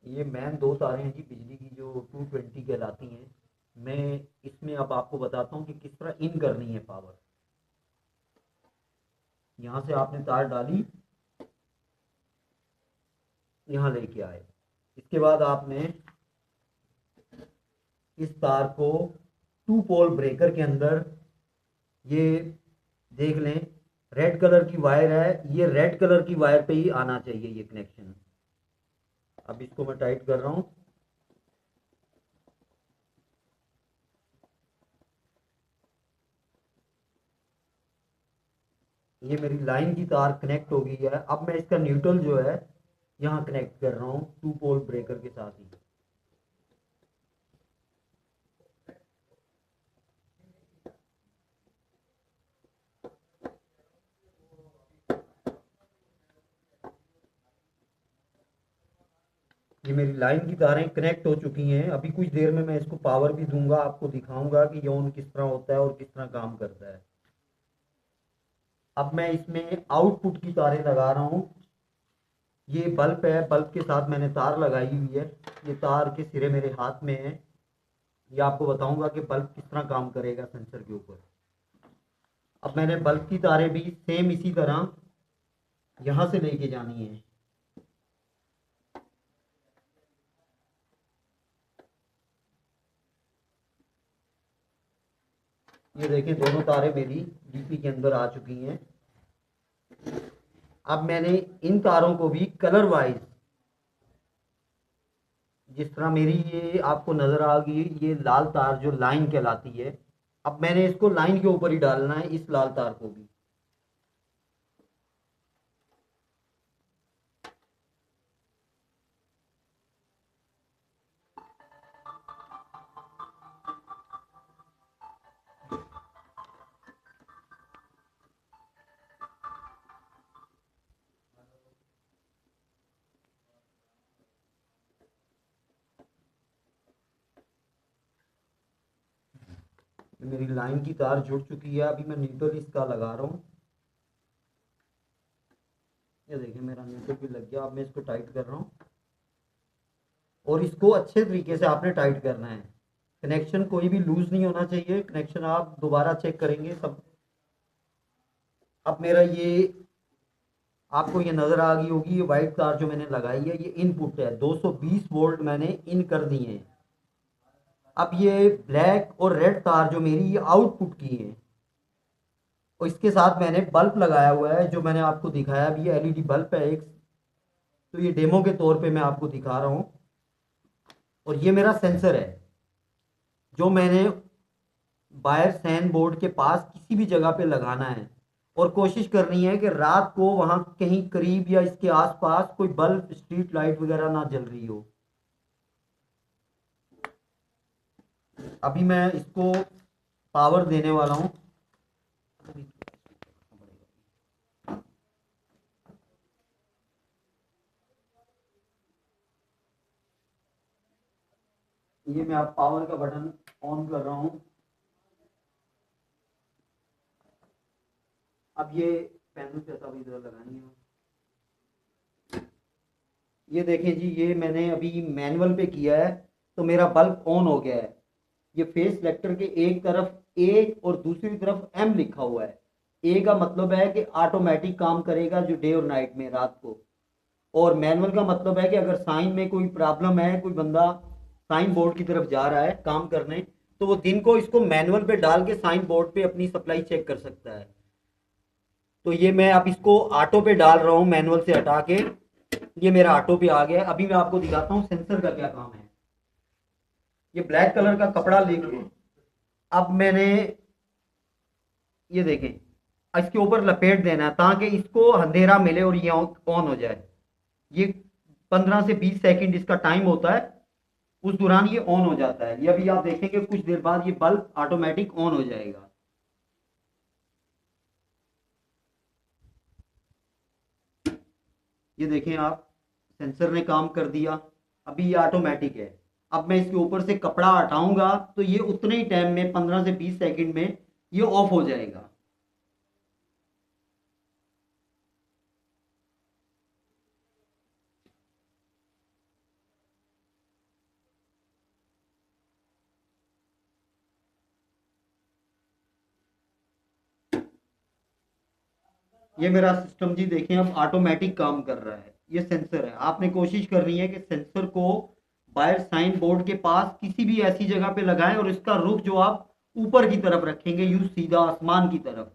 ये मेन दो तारें हैं जी बिजली की जो 220 कहलाती हैं। मैं इसमें अब आपको बताता हूँ कि किस तरह इन करनी है पावर। यहाँ से आपने तार डाली, यहाँ लेके आए। इसके बाद आपने इस तार को टू पोल ब्रेकर के अंदर, ये देख लें, रेड कलर की वायर है, ये रेड कलर की वायर पे ही आना चाहिए ये कनेक्शन। अब इसको मैं टाइट कर रहा हूँ। ये मेरी लाइन की तार कनेक्ट हो गई है। अब मैं इसका न्यूट्रल जो है यहाँ कनेक्ट कर रहा हूँ टू पोल ब्रेकर के साथ ही। ये मेरी लाइन की तारें कनेक्ट हो चुकी हैं। अभी कुछ देर में मैं इसको पावर भी दूंगा, आपको दिखाऊंगा कि ये ऑन किस तरह होता है और किस तरह काम करता है। अब मैं इसमें आउटपुट की तारें लगा रहा हूँ। ये बल्ब है, बल्ब के साथ मैंने तार लगाई हुई है। ये तार के सिरे मेरे हाथ में है। ये आपको बताऊंगा कि बल्ब किस तरह काम करेगा सेंसर के ऊपर। अब मैंने बल्ब की तारें भी सेम इसी तरह यहाँ से लेके जानी है। ये देखिए दोनों तारें मेरी डीपी के अंदर आ चुकी हैं। अब मैंने इन तारों को भी कलर वाइज, जिस तरह मेरी ये आपको नजर आ गई, ये लाल तार जो लाइन कहलाती है, अब मैंने इसको लाइन के ऊपर ही डालना है, इस लाल तार को भी। मेरी लाइन की तार जुड़ चुकी है। अभी मैं न्यूट्रल इसका लगा रहा हूँ। ये देखिए मेरा न्यूट्रल भी लग गया। अब मैं इसको टाइट कर रहा हूँ और इसको अच्छे तरीके से आपने टाइट करना है। कनेक्शन कोई भी लूज नहीं होना चाहिए। कनेक्शन आप दोबारा चेक करेंगे सब। अब मेरा ये, आपको ये नजर आ गई होगी, ये वाइट तार जो मैंने लगाई है ये इनपुट है। 220 वोल्ट मैंने इन कर दिए हैं। अब ये ब्लैक और रेड तार जो मेरी ये आउटपुट की है, और इसके साथ मैंने बल्ब लगाया हुआ है जो मैंने आपको दिखाया। अभी ये एलईडी बल्ब है एक, तो ये डेमो के तौर पे मैं आपको दिखा रहा हूँ। और ये मेरा सेंसर है जो मैंने वायर सैन बोर्ड के पास किसी भी जगह पे लगाना है। और कोशिश करनी है कि रात को वहां कहीं करीब या इसके आसपास कोई बल्ब, स्ट्रीट लाइट वगैरह ना जल रही हो। अभी मैं इसको पावर देने वाला हूँ। ये मैं अब पावर का बटन ऑन कर रहा हूँ। अब ये पैनल पे सब इधर लगानी है। ये देखें जी, ये मैंने अभी मैनुअल पे किया है तो मेरा बल्ब ऑन हो गया है। ये फेस सेलेक्टर के एक तरफ ए और दूसरी तरफ एम लिखा हुआ है। ए का मतलब है कि ऑटोमेटिक काम करेगा जो डे और नाइट में, रात को। और मैनुअल का मतलब है कि अगर साइन में कोई प्रॉब्लम है, कोई बंदा साइन बोर्ड की तरफ जा रहा है काम करने, तो वो दिन को इसको मैनुअल पे डाल के साइन बोर्ड पे अपनी सप्लाई चेक कर सकता है। तो ये मैं अब इसको ऑटो पे डाल रहा हूँ मैनुअल से हटा के। ये मेरा ऑटो पे आ गया है। अभी मैं आपको दिखाता हूँ सेंसर का क्या काम है। ये ब्लैक कलर का कपड़ा लेके अब मैंने, ये देखें, इसके ऊपर लपेट देना है ताकि इसको अंधेरा मिले और ये ऑन हो जाए। ये 15 से 20 सेकंड इसका टाइम होता है, उस दौरान ये ऑन हो जाता है। ये अभी आप देखेंगे कुछ देर बाद ये बल्ब ऑटोमेटिक ऑन हो जाएगा। ये देखें आप, सेंसर ने काम कर दिया। अभी ये ऑटोमेटिक है। अब मैं इसके ऊपर से कपड़ा हटाऊंगा तो ये उतने ही टाइम में, 15 से 20 सेकंड में ये ऑफ हो जाएगा। ये मेरा सिस्टम जी देखें अब ऑटोमेटिक काम कर रहा है। ये सेंसर है, आपने कोशिश करनी है कि सेंसर को बाहर साइन बोर्ड के पास किसी भी ऐसी जगह पे लगाएं और इसका रुख जो आप ऊपर की तरफ रखेंगे, यूं सीधा आसमान की तरफ,